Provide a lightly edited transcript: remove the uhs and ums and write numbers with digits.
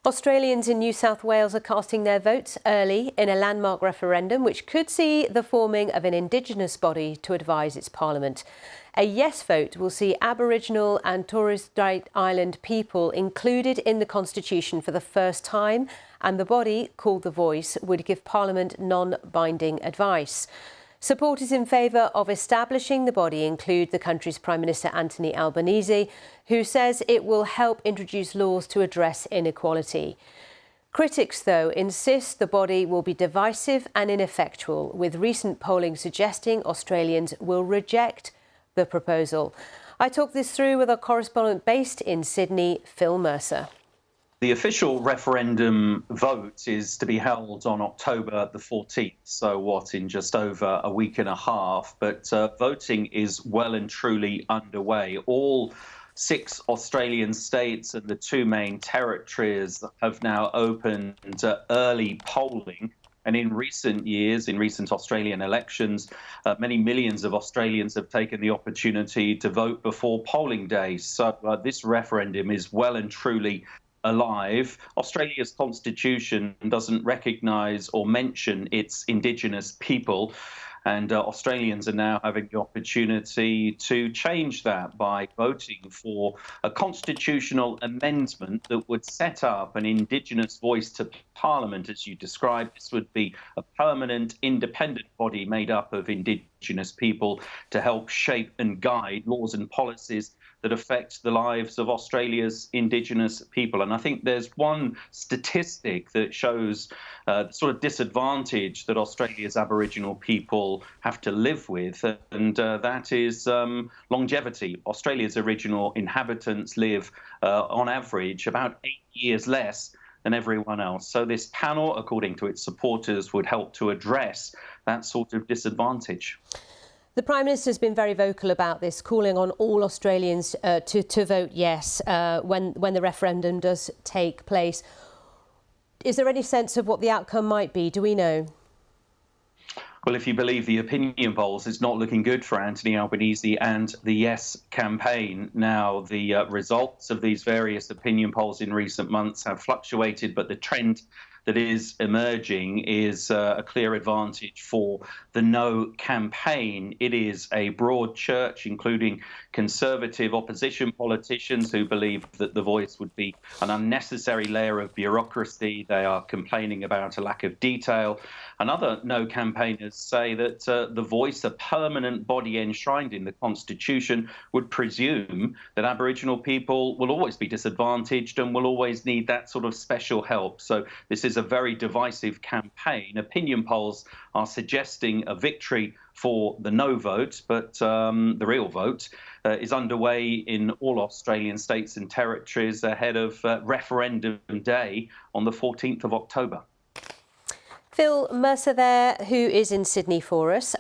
Australians in New South Wales are casting their votes early in a landmark referendum which could see the forming of an Indigenous body to advise its parliament. A yes vote will see Aboriginal and Torres Strait Island people included in the constitution for the first time, and the body, called the Voice, would give parliament non-binding advice. Supporters in favour of establishing the body include the country's Prime Minister Anthony Albanese, who says it will help introduce laws to address inequality. Critics, though, insist the body will be divisive and ineffectual, with recent polling suggesting Australians will reject the proposal. I talked this through with our correspondent based in Sydney, Phil Mercer. The official referendum vote is to be held on October the 14th, so in just over a week and a half, but voting is well and truly underway. All 6 Australian states and the 2 main territories have now opened early polling. And in recent years, in recent Australian elections, many millions of Australians have taken the opportunity to vote before polling day. So this referendum is well and truly alive. Australia's constitution doesn't recognise or mention its Indigenous people, and Australians are now having the opportunity to change that by voting for a constitutional amendment that would set up an Indigenous voice to Parliament, as you described. This would be a permanent, independent body made up of Indigenous people to help shape and guide laws and policies that affect the lives of Australia's Indigenous people. And I think there's one statistic that shows the sort of disadvantage that Australia's Aboriginal people have to live with, and that is longevity. Australia's original inhabitants live, on average, about 8 years less than everyone else. So this panel, according to its supporters, would help to address that sort of disadvantage. The Prime Minister has been very vocal about this, calling on all Australians to vote yes when the referendum does take place. Is there any sense of what the outcome might be? Do we know? Well, if you believe the opinion polls, it's not looking good for Anthony Albanese and the Yes campaign. Now, the results of these various opinion polls in recent months have fluctuated, but the trend that is emerging is a clear advantage for the No campaign. It is a broad church, including conservative opposition politicians who believe that the Voice would be an unnecessary layer of bureaucracy. They are complaining about a lack of detail. And other No campaigners say that the Voice, a permanent body enshrined in the Constitution, would presume that Aboriginal people will always be disadvantaged and will always need that sort of special help. So this is a very divisive campaign. Opinion polls are suggesting a victory for the no vote, but the real vote is underway in all Australian states and territories ahead of referendum day on the 14th of October. Phil Mercer there, who is in Sydney for us.